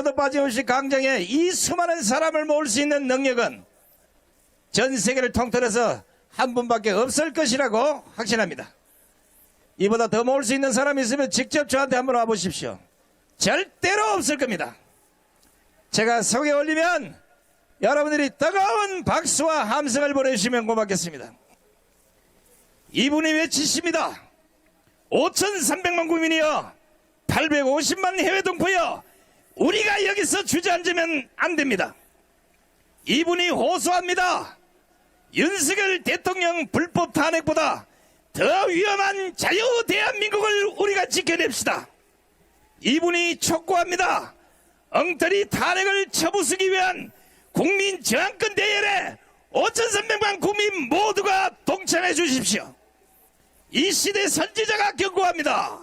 하루도 빠짐없이 강정해 이 수많은 사람을 모을 수 있는 능력은 전 세계를 통틀어서 한 분밖에 없을 것이라고 확신합니다. 이보다 더 모을 수 있는 사람이 있으면 직접 저한테 한번 와보십시오. 절대로 없을 겁니다. 제가 속에 올리면 여러분들이 뜨거운 박수와 함성을 보내주시면 고맙겠습니다. 이분이 외치십니다. 5,300만 국민이여, 850만 해외 동포여, 우리가 여기서 주저앉으면 안 됩니다. 이분이 호소합니다. 윤석열 대통령 불법 탄핵보다 더 위험한 자유 대한민국을 우리가 지켜냅시다. 이분이 촉구합니다. 엉터리 탄핵을 쳐부수기 위한 국민 저항권 대열에 5,300만 국민 모두가 동참해 주십시오. 이 시대 선지자가 경고합니다.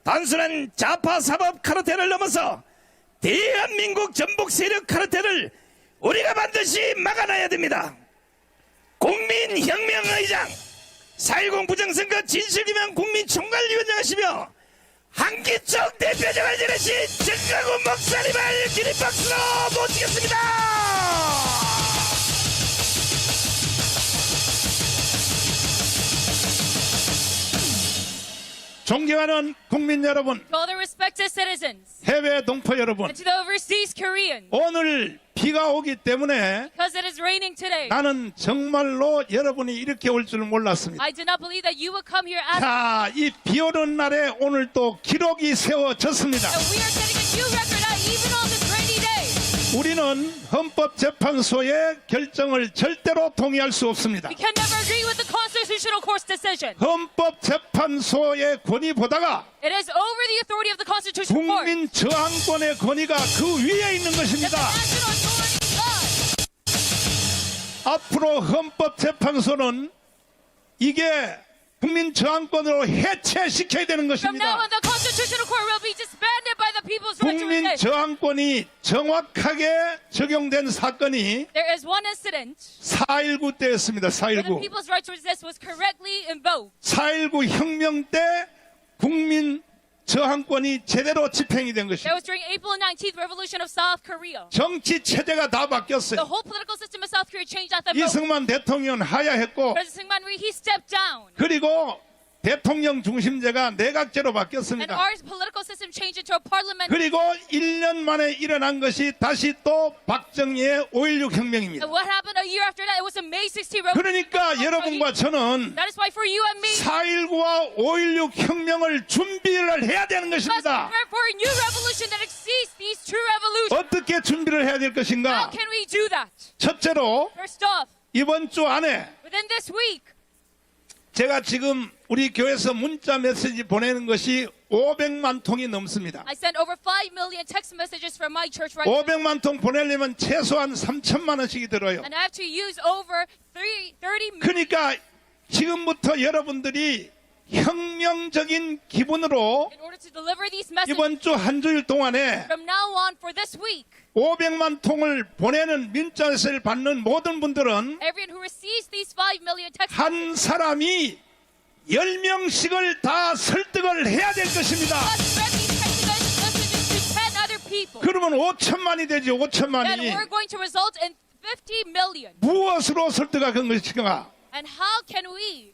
단순한 좌파 사법 카르텔을 넘어서 대한민국 전복 세력 카르텔을 우리가 반드시 막아놔야 됩니다. 국민혁명의장, 4.10 부정선거 진실규명 국민총괄위원장이시며 한기총 대표장을 지내신 정강훈 목사님을 기립박수로 모시겠습니다. 존경하는 국민 여러분, To all the respected citizens 해외 동포 여러분, and to the overseas Koreans, 오늘 비가 오기 때문에 because it is raining today, 나는 정말로 여러분이 이렇게 올 줄 몰랐습니다. I did not believe that you would come here as 자, 이 비 오는 날에 오늘 또 기록이 세워졌습니다. and we are setting a new record out even on this rainy day. 우리는 헌법재판소의 결정을 절대로 동의할 수 없습니다. We can never agree with the Constitutional Court's decision. 헌법재판소의 권위보다가 It is over the authority of the Constitutional Court. 국민 저항권의 권위가 그 위에 있는 That the 것입니다. national authority does. 앞으로 헌법재판소는 이게 국민 저항권으로 해체시켜야 되는 From now 것입니다. on, the Constitutional Court will be disbanded by the people's right to 국민 resist. 저항권이 정확하게 적용된 사건이 There is one incident 4.19 때였습니다. where the 4.19. people's right to resist was correctly invoked. 4.19 혁명 때 국민 저항권이 제대로 집행이 된 That 것입니다. was during April 19th revolution of South Korea. 정치 체제가 다 The 바뀌었어요. whole political system of South Korea changed at that moment. 이승만 대통령은 하야했고, President Syngman Rhee, he stepped down. 그리고 대통령 중심제가 내각제로 And 바뀌었습니다. our political system changed into a parliament. 그리고 1년 만에 일어난 것이 다시 또 박정희의 5.16 혁명입니다. And what happened a year after that? It was a May 16th revolution. 그러니까 여러분과 저는 That is why for you and me, 4.19와 5.16 혁명을 준비를 해야 되는 we must 것입니다. prepare for a new revolution that exceeds these two revolutions. 어떻게 준비를 해야 될 How 것인가? can we do that? 첫째로 First off, 이번 주 안에 within this week, 제가 지금 우리 교회에서 문자 메시지 보내는 것이 500만 통이 넘습니다. I sent over 5 million text messages from my church right now. 500만 통 보내려면 최소한 3천만 원씩이 들어요. And I have to use over 30 million. 그러니까 지금부터 여러분들이 혁명적인 기분으로 In order to deliver these messages 이번 주 한 주일 동안에 from now on for this week, 500만 통을 보내는 문자 메시지를 받는 모든 분들은 everyone who receives these 5 million text 한 사람이 10명씩을 다 설득을 해야 될 것입니다. must spread these text messages to 10 other people. 그러면 5천만이 되죠. Then 5천만이. we're going to result in 50 million. 무엇으로 설득한 것인가? And how can we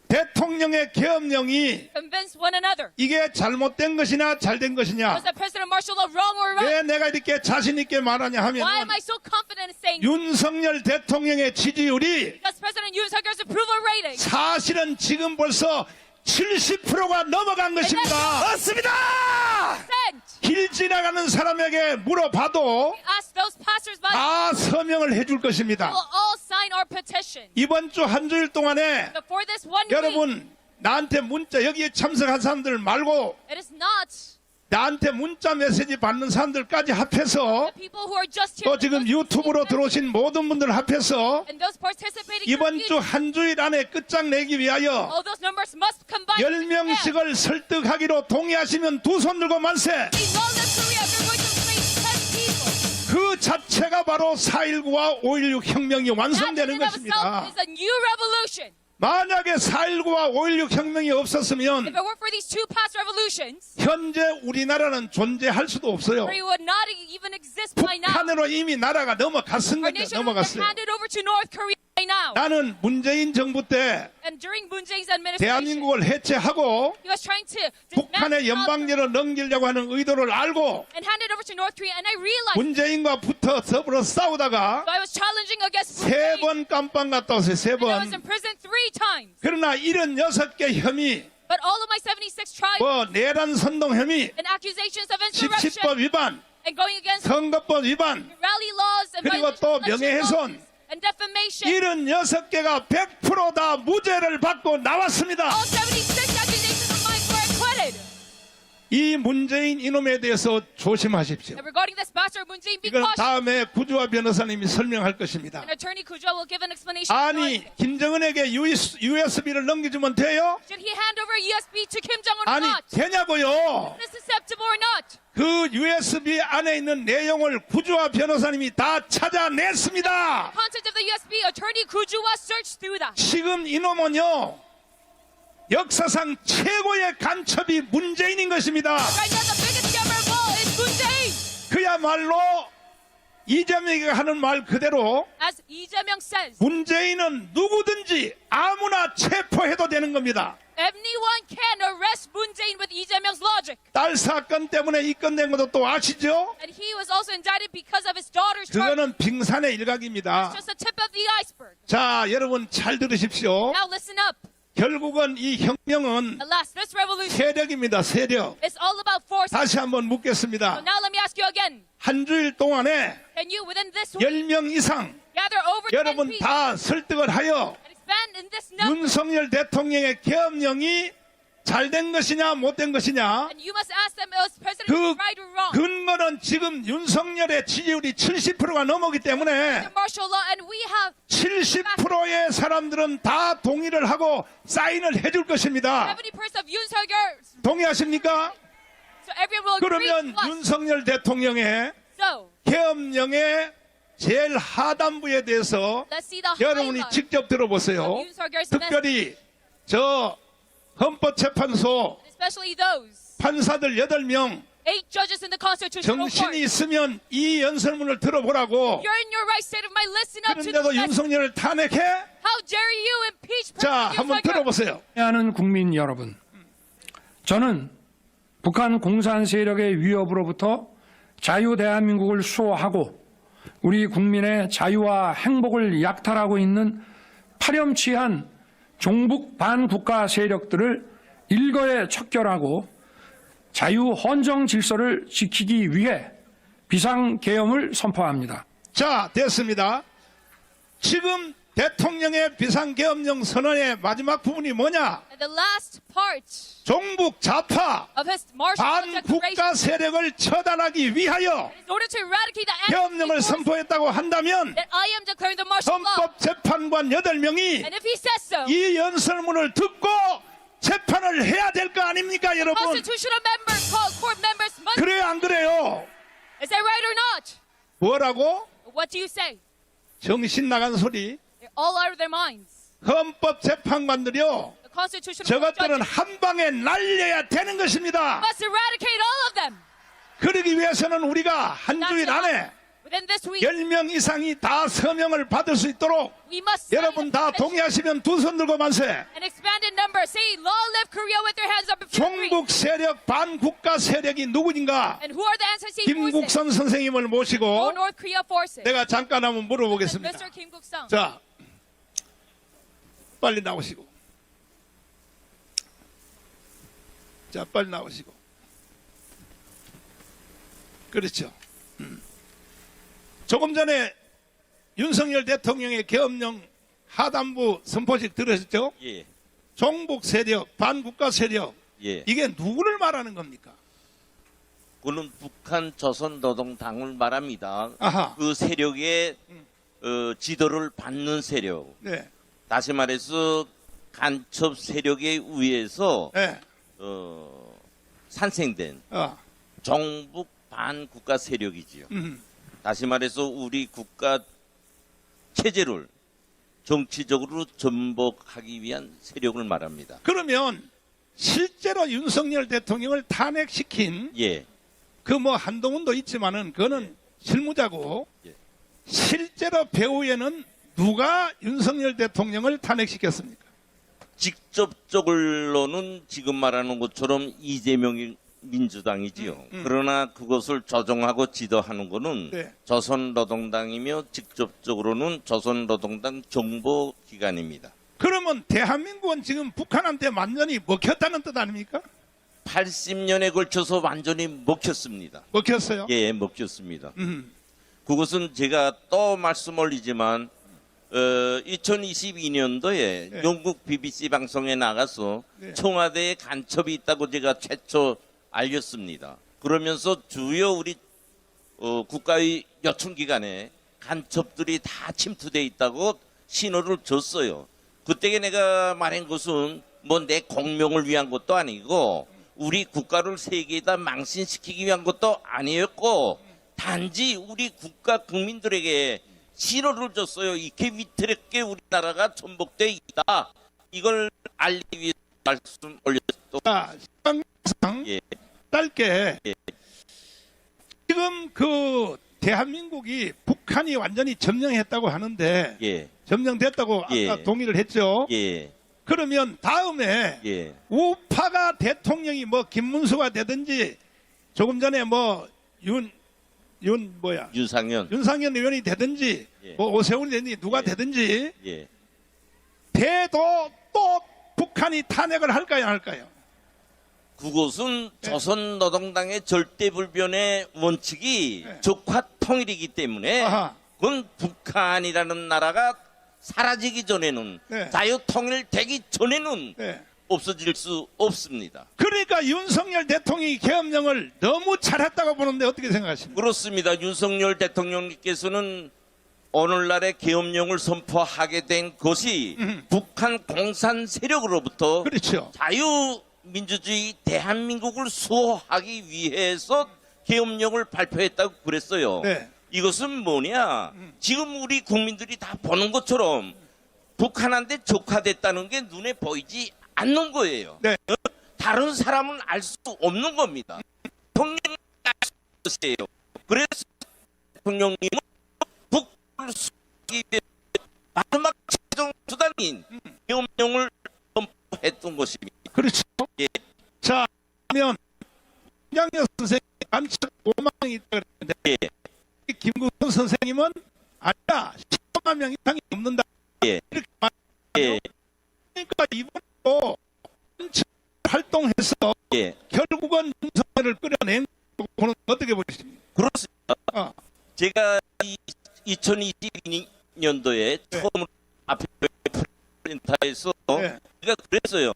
대통령의 계엄령이 convince one another? 이게 잘못된 것이냐 잘된 것이냐? Was that President martial law wrong or right? 왜 내가 이렇게 자신 있게 말하냐 Why 하면 am I so confident in saying 윤석열 대통령의 지지율이 because President Yoon Suk Yeol's approval rating 사실은 지금 벌써 70%가 넘어간 것입니다. 맞습니다. sent? 길 지나가는 사람에게 물어봐도 Ask those passersby 다 서명을 해줄 것입니다. will all sign our petition. 이번 주 한 주일 동안에 But for this one week, 여러분 나한테 문자 여기에 참석한 사람들 말고 it is not 나한테 문자 메시지 받는 사람들까지 합해서 the people who are just here 또 지금 유튜브로 들어오신 모든 분들 합해서 and those participating 이번 주 한 주일 안에 끝장내기 위하여 all those numbers must combine. 10명씩을 설득하기로 동의하시면 두 손 들고 만세. We know that Korea, we're going to face 10 people. 그 자체가 바로 4.19와 5.16 혁명이 That in 완성되는 and of itself 것입니다. is a new revolution. 만약에 4.19와 5.16 혁명이 없었으면 If it weren't for these two past revolutions, 현재 우리나라는 존재할 수도 없어요. we would not even exist by now. 북한으로 이미 나라가 Our 넘어갔습니다. nation would have 넘어갔어요. handed over to North Korea by now. 나는 문재인 정부 때 And during Moon Jae-in's administration, 대한민국을 해체하고 he was trying to 북한의 dismantle 연방제로 넘기려고 하는 의도를 알고 and hand it over to North Korea. And I realized, 문재인과 붙어 더불어 싸우다가 so I was challenging against Moon 세 Jae-in. 번 깜빵 갔다 왔어요. 세 And I was 번. in prison 3 times. 그러나 76개 혐의, But all of my 76 trials 뭐 내란 선동 혐의, and accusations of insurrection 17법 위반, and going against 선거법 위반, rally laws and 그리고 violation 또 of election 명예훼손. laws and defamation. 76개가 100% 다 무죄를 받고 나왔습니다. All 76 accusations of mine were acquitted. 이 문재인 이놈에 대해서 조심하십시오. And regarding this matter, Moon Jae-in, be 이건 cautious. 다음에 구주화 변호사님이 설명할 것입니다. And Attorney Kujua will give an explanation. 아니 김정은에게 USB를 넘기주면 돼요? Should he hand over USB to Kim Jong-un or 아니 not? 되냐고요? Is this acceptable or not? 그 USB 안에 있는 내용을 구주화 변호사님이 다 찾아냈습니다. Content of the USB, Attorney Kujua searched through that. 지금 이놈은요 역사상 최고의 간첩이 문재인인 것입니다. Right now, the biggest scammer of all is Moon Jae-in. 그야말로 이재명이가 하는 말 그대로 As Lee Jae-myung says, 문재인은 누구든지 아무나 체포해도 되는 겁니다. anyone can arrest Moon Jae-in with Lee Jae-myung's logic. 딸 사건 때문에 입건된 것도 또 아시죠? And he was also indicted because of his daughter's charge. 그거는 빙산의 일각입니다. Just the tip of the iceberg. 자, 여러분 잘 들으십시오. Now listen up. 결국은 이 혁명은 Alas, this revolution 세력입니다. 세력. is all about force. 다시 한번 So 묻겠습니다. now let me ask you again. 한 주일 동안에 Can you, within this week, 10명 이상 gather over 10 여러분 people 다 설득을 하여 and expand in this number? 윤석열 대통령의 계엄령이 잘된 것이냐 못된 것이냐 And you must ask them, was President 그 right or wrong? 근거는 지금 윤석열의 지지율이 70%가 넘었기 때문에 The martial law, and we have 70%의 사람들은 다 동의를 하고 사인을 해줄 것입니다. 70% of Yoon Suk-yeol. 동의하십니까? So everyone will agree 그러면 to us. 윤석열 대통령의 So 계엄령의 제일 하단부에 대해서 let's see the 여러분이 highlight 직접 들어보세요. of Yoon Suk-yeol's message, 특별히 저 헌법재판소 especially those 판사들 8명 8 judges in the Constitutional 정신이 Court. 있으면 이 연설문을 들어보라고. You're in your right state of mind. Listen up to the 그런데도 message. 윤석열을 탄핵해? How dare you impeach 자, President Yoon 한번 Suk-yeol? 들어보세요. 하는 국민 여러분, 저는 북한 공산 세력의 위협으로부터 자유 대한민국을 수호하고 우리 국민의 자유와 행복을 약탈하고 있는 파렴치한 종북 반국가 세력들을 일거에 척결하고 자유 헌정 질서를 지키기 위해 비상계엄을 선포합니다. 자, 됐습니다. 지금 대통령의 비상계엄령 선언의 마지막 부분이 뭐냐? And the last part 종북 좌파 of his martial law declaration 반국가 세력을 처단하기 위하여 in order to eradicate the 계엄령을 anti-force 선포했다고 한다면 that I am declaring the martial law. 헌법재판관 8명이 And if he says so, 이 연설문을 듣고 재판을 해야 될 거 아닙니까, 여러분? constitutional members, court members must. 그래요, 안 그래요? Is that right or not? 뭐라고? What do you say? 정신 나간 소리. They're all out of their minds. 헌법재판관들이요, The constitutional 저것들은 judges 한 방에 날려야 되는 것입니다. must eradicate all of them. 그러기 위해서는 우리가 한 주일 안에 Within this week, 10명 이상이 다 서명을 받을 수 있도록 we must sign 여러분 다 a petition 동의하시면 두 손 들고 만세. an expanded number. Say, "Long live Korea" with their hands up if you agree. 종북 세력 반국가 세력이 누구인가? And who are the anti-state forces? 김국선 선생님을 Oh, 모시고 North Korea forces. 내가 잠깐 한번 물어보겠습니다. Mr. Kim Guk-sung. 자, 빨리 나오시고. 자, 빨리 나오시고. 그렇죠. 조금 전에 윤석열 대통령의 계엄령 하단부 선포식 들으셨죠? 예, 종북 세력, 반국가 세력. 예. 이게 누구를 말하는 겁니까? 그는 북한 조선노동당을 말합니다. 아하. 그 세력의 지도를 받는 세력. 네. 다시 말해서 간첩 세력에 의해서 네. 산생된 종북 반국가 세력이지요. 다시 말해서 우리 국가 체제를 정치적으로 전복하기 위한 세력을 말합니다. 그러면 실제로 윤석열 대통령을 탄핵시킨 예, 그 뭐 한동훈도 있지만은 그거는 실무자고 예. 실제로 배후에는 누가 윤석열 대통령을 탄핵시켰습니까? 직접적으로는 지금 말하는 것처럼 이재명 민주당이지요. 그러나 그것을 조정하고 지도하는 것은 네. 조선노동당이며 직접적으로는 조선노동당 정보기관입니다. 그러면 대한민국은 지금 북한한테 완전히 먹혔다는 뜻 아닙니까? 80년에 걸쳐서 완전히 먹혔습니다. 먹혔어요. 예, 먹혔습니다. 그것은 제가 또 말씀 올리지만 2022년도에 네. 영국 BBC 방송에 나가서 네. 청와대에 간첩이 있다고 제가 최초 알렸습니다. 그러면서 주요 우리 국가의 요청기관에 간첩들이 다 침투돼 있다고 신호를 줬어요. 그때 내가 말한 것은 뭐 내 공명을 위한 것도 아니고 우리 국가를 세계에다 망신시키기 위한 것도 아니었고 단지 우리 국가 국민들에게 신호를 줬어요. 이렇게 위태롭게 우리나라가 전복돼 있다. 이걸 알리기 위해 말씀 올렸죠. 자, 시간상 예. 짧게 예. 지금 그 대한민국이 북한이 완전히 점령했다고 하는데 예, 점령됐다고 예. 아까 동의를 했죠. 예, 그러면 다음에 예, 우파가 대통령이 뭐 김문수가 되든지 조금 전에 뭐 윤상현. 윤상현 의원이 되든지 예. 뭐 오세훈이 되든지 누가 예. 되든지 예. 돼도 또 북한이 탄핵을 할까요 안 할까요? 그것은 조선노동당의 절대불변의 원칙이 네. 적화 통일이기 때문에 아하. 그건 북한이라는 나라가 사라지기 전에는 네. 자유통일되기 전에는 네. 없어질 수 없습니다. 그러니까 윤석열 대통령이 계엄령을 너무 잘했다고 보는데 어떻게 생각하십니까? 그렇습니다. 윤석열 대통령님께서는 오늘날의 계엄령을 선포하게 된 것이 북한 공산 세력으로부터 그렇죠. 자유민주주의 대한민국을 수호하기 위해서 계엄령을 발표했다고 그랬어요. 네. 이것은 뭐냐? 지금 우리 국민들이 다 보는 것처럼 북한한테 적화됐다는 게 눈에 보이지 않는 거예요. 네. 다른 사람은 알 수 없는 겁니다. 대통령이 알수 없어요. 그래서 대통령님은 북한을 수호하기 위해 마지막 최종 수단인 계엄령을 선포했던 것입니다. 그렇죠. 예. 자, 그러면 김장렬 선생님 간첩 5만이 있다 그랬는데 예. 김국선 선생님은 아니야 10만 명 이상이 넘는다. 예. 이렇게 예. 말하니까 이번에도 간첩 활동해서 예. 결국은 윤석열을 끌어낸 거 보는 거 어떻게 보십니까? 그렇습니다. 아, 제가 2022년도에 처음으로 앞에 프렌타에서 네. 제가 그랬어요.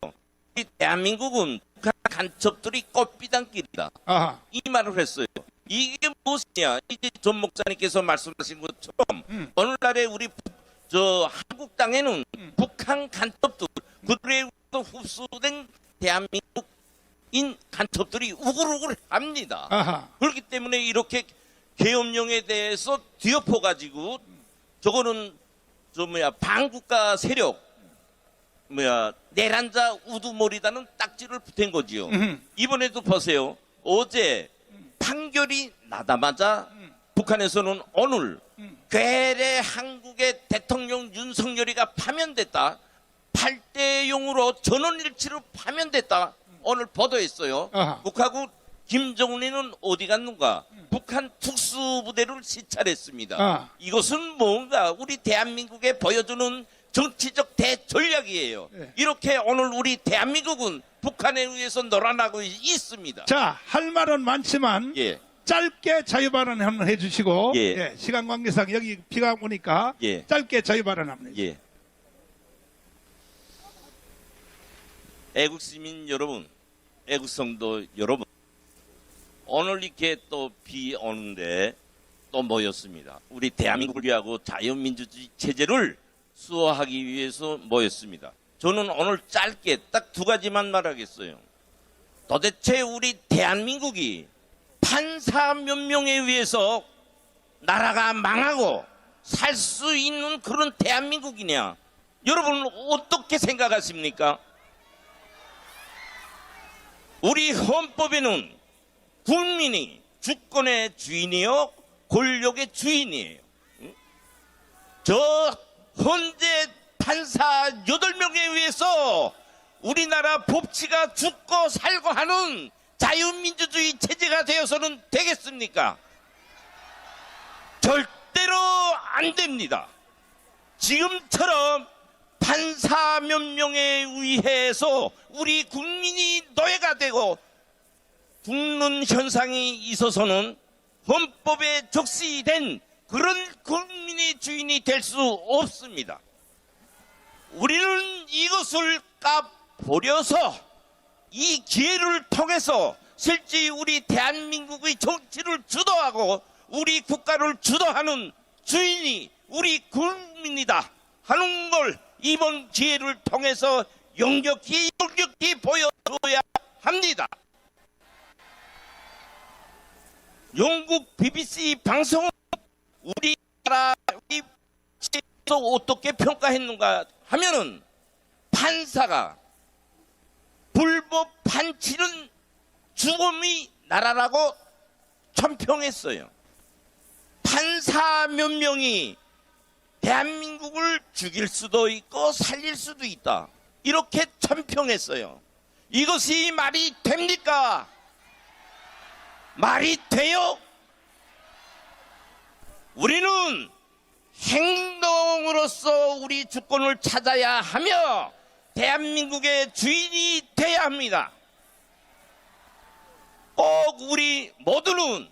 이 대한민국은 북한 간첩들이 꽃비단길이다. 아하. 이 말을 했어요. 이게 무엇이냐? 이제 전 목사님께서 말씀하신 것처럼 오늘날의 우리 한국 땅에는 북한 간첩들 그들의 흡수된 대한민국인 간첩들이 우글우글합니다. 아하. 그렇기 때문에 이렇게 계엄령에 대해서 뒤엎어 가지고 저거는 반국가 세력 내란자 우두머리다는 딱지를 댄 거지요. 이번에도 보세요. 어제 판결이 나자마자 북한에서는 오늘 괴뢰 한국의 대통령 윤석열이가 파면됐다. 8대 0으로 전원일치로 파면됐다. 오늘 보도했어요. 아하. 북하고 김정은이는 어디 갔는가? 북한 특수부대를 시찰했습니다. 아. 이것은 뭔가 우리 대한민국에 보여주는 정치적 대전략이에요. 네. 이렇게 오늘 우리 대한민국은 북한에 의해서 놀아나고 있습니다. 자, 할 말은 많지만 예, 짧게 자유발언 한번 해주시고 예. 시간 관계상 여기 비가 오니까 예. 짧게 자유발언 한번 해주시고. 예. 애국 시민 여러분, 애국 성도 여러분, 오늘 이렇게 또 비 오는데 또 모였습니다. 우리 대한민국을 위하고 자유민주주의 체제를 수호하기 위해서 모였습니다. 저는 오늘 짧게 딱 두 가지만 말하겠어요. 도대체 우리 대한민국이 판사 몇 명에 의해서 나라가 망하고 살 수 있는 그런 대한민국이냐? 여러분 어떻게 생각하십니까? 우리 헌법에는 국민이 주권의 주인이요 권력의 주인이에요. 저 헌재 판사 8명에 의해서 우리나라 법치가 죽고 살고 하는 자유민주주의 체제가 되어서는 되겠습니까? 절대로 안 됩니다. 지금처럼 판사 몇 명에 의해서 우리 국민이 노예가 되고 죽는 현상이 있어서는 헌법에 적시된 그런 국민의 주인이 될 수 없습니다. 우리는 이것을 까버려서 이 기회를 통해서 실제 우리 대한민국의 정치를 주도하고 우리 국가를 주도하는 주인이 우리 국민이다 하는 걸 이번 기회를 통해서 역력히 보여줘야 합니다. 영국 BBC 방송은 우리나라 또 어떻게 평가했는가 하면은 판사가 불법 판치는 죽음의 나라라고 천평했어요. 판사 몇 명이 대한민국을 죽일 수도 있고 살릴 수도 있다. 이렇게 천평했어요. 이것이 말이 됩니까? 말이 돼요? 우리는 행동으로서 우리 주권을 찾아야 하며 대한민국의 주인이 돼야 합니다. 꼭 우리 모두는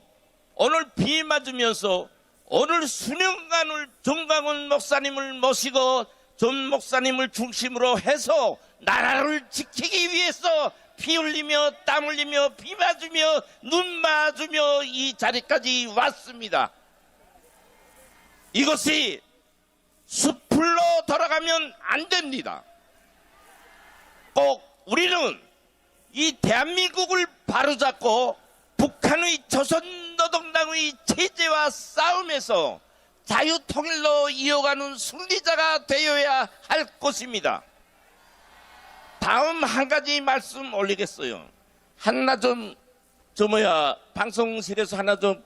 오늘 비 맞으면서 오늘 수년간을 정강훈 목사님을 모시고 전 목사님을 중심으로 해서 나라를 지키기 위해서 피 흘리며 땀 흘리며 비 맞으며 눈 맞으며 이 자리까지 왔습니다. 이것이 숲으로 돌아가면 안 됩니다. 꼭 우리는 이 대한민국을 바로잡고 북한의 조선노동당의 체제와 싸움에서 자유통일로 이어가는 승리자가 되어야 할 것입니다. 다음 한 가지 말씀 올리겠어요. 하나 방송실에서 하나 좀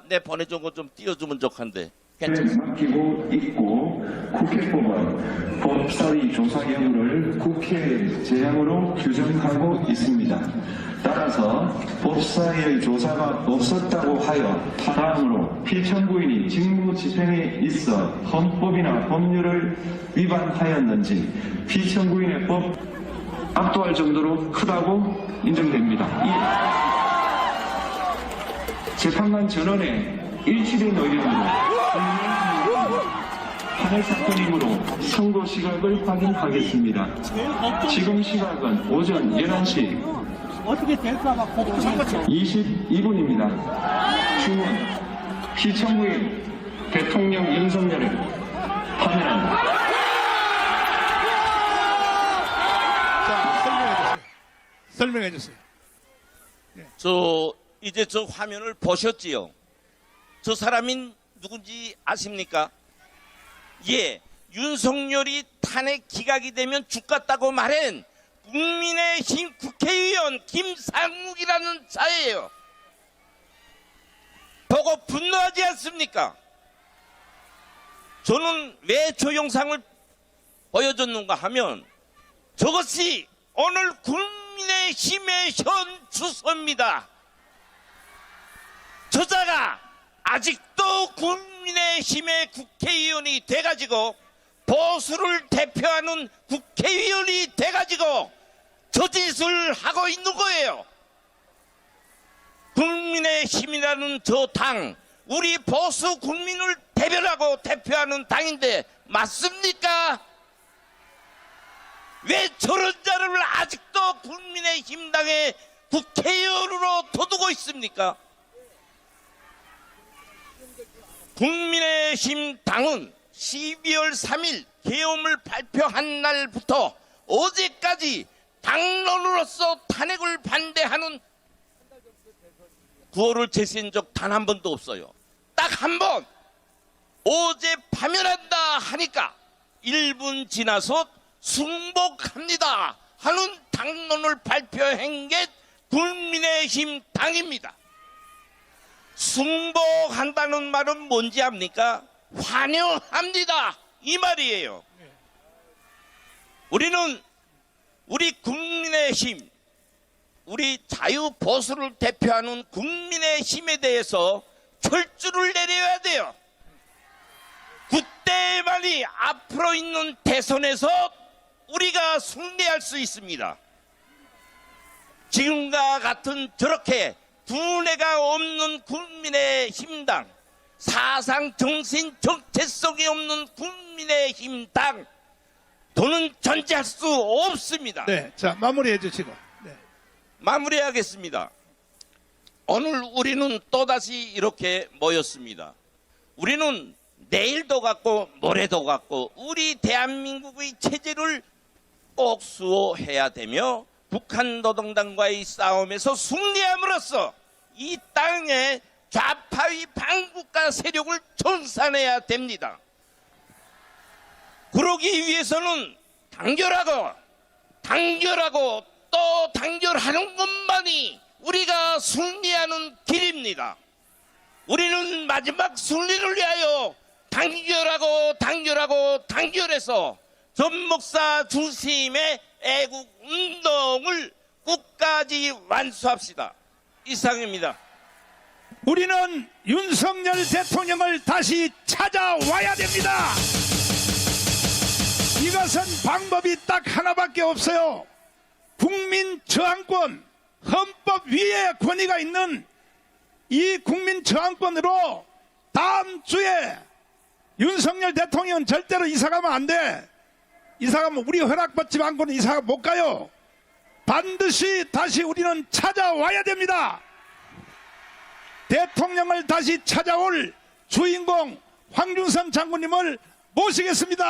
내 보내준 거 좀 띄워주면 좋겠는데 괜찮습니까? 맡기고 있고 국회법은 법사위 조사 여부를 국회 재량으로 규정하고 있습니다. 따라서 법사위의 조사가 없었다고 하여 다음으로 피청구인이 직무 집행에 있어 헌법이나 법률을 위반하였는지 피청구인의 법 압도할 정도로 크다고 인정됩니다. 재판관 전원의 일치된 의견으로 판례 사건이므로 선고 시각을 확인하겠습니다. 지금 시각은 오전 11시 22분입니다. 주문 피청구인 대통령 윤석열을 파면합니다. 자, 설명해 주세요. 이제 저 화면을 보셨지요? 저 사람이 누군지 아십니까? 예, 윤석열이 탄핵 기각이 되면 죽겠다고 말한 국민의힘 국회의원 김상욱이라는 자예요. 보고 분노하지 않습니까? 저는 왜 저 영상을 보여줬는가 하면 저것이 오늘 국민의힘의 현 주소입니다. 저자가 아직도 국민의힘의 국회의원이 돼가지고 보수를 대표하는 국회의원이 돼가지고 저 짓을 하고 있는 거예요. 국민의힘이라는 저 당, 우리 보수 국민을 대변하고 대표하는 당인데 맞습니까? 왜 저런 자를 아직도 국민의힘 당의 국회의원으로 둬두고 있습니까? 국민의힘 당은 12월 3일 계엄을 발표한 날부터 어제까지 당론으로서 탄핵을 반대하는 구호를 제시한 적 단 한 번도 없어요. 딱 한 번. 어제 파면한다 하니까 1분 지나서 승복합니다 하는 당론을 발표한 게 국민의힘 당입니다. 승복한다는 말은 뭔지 압니까? 환영합니다 이 말이에요. 우리는 우리 국민의힘, 우리 자유보수를 대표하는 국민의힘에 대해서 결주를 내려야 돼요. 그때만이 앞으로 있는 대선에서 우리가 승리할 수 있습니다. 지금과 같은 저렇게 두뇌가 없는 국민의힘당, 사상 정신 정체성이 없는 국민의힘당, 더는 존재할 수 없습니다. 네, 자 마무리해 주시고. 네. 마무리하겠습니다. 오늘 우리는 또다시 이렇게 모였습니다. 우리는 내일도 같고 모레도 같고 우리 대한민국의 체제를 꼭 수호해야 되며 북한 노동당과의 싸움에서 승리함으로써 이 땅의 좌파의 반국가 세력을 청산해야 됩니다. 그러기 위해서는 단결하고 또 단결하는 것만이 우리가 승리하는 길입니다. 우리는 마지막 승리를 위하여 단결해서 전 목사 중심의 애국 운동을 끝까지 완수합시다. 이상입니다. 우리는 윤석열 대통령을 다시 찾아와야 됩니다. 이것은 방법이 딱 하나밖에 없어요. 국민 저항권, 헌법 위에 권위가 있는 이 국민 저항권으로 다음 주에 윤석열 대통령은 절대로 이사가면 안 돼. 이사가면 우리 허락받지 않고는 이사가 못 가요. 반드시 다시 우리는 찾아와야 됩니다. 대통령을 다시 찾아올 주인공 황준선 장군님을 모시겠습니다.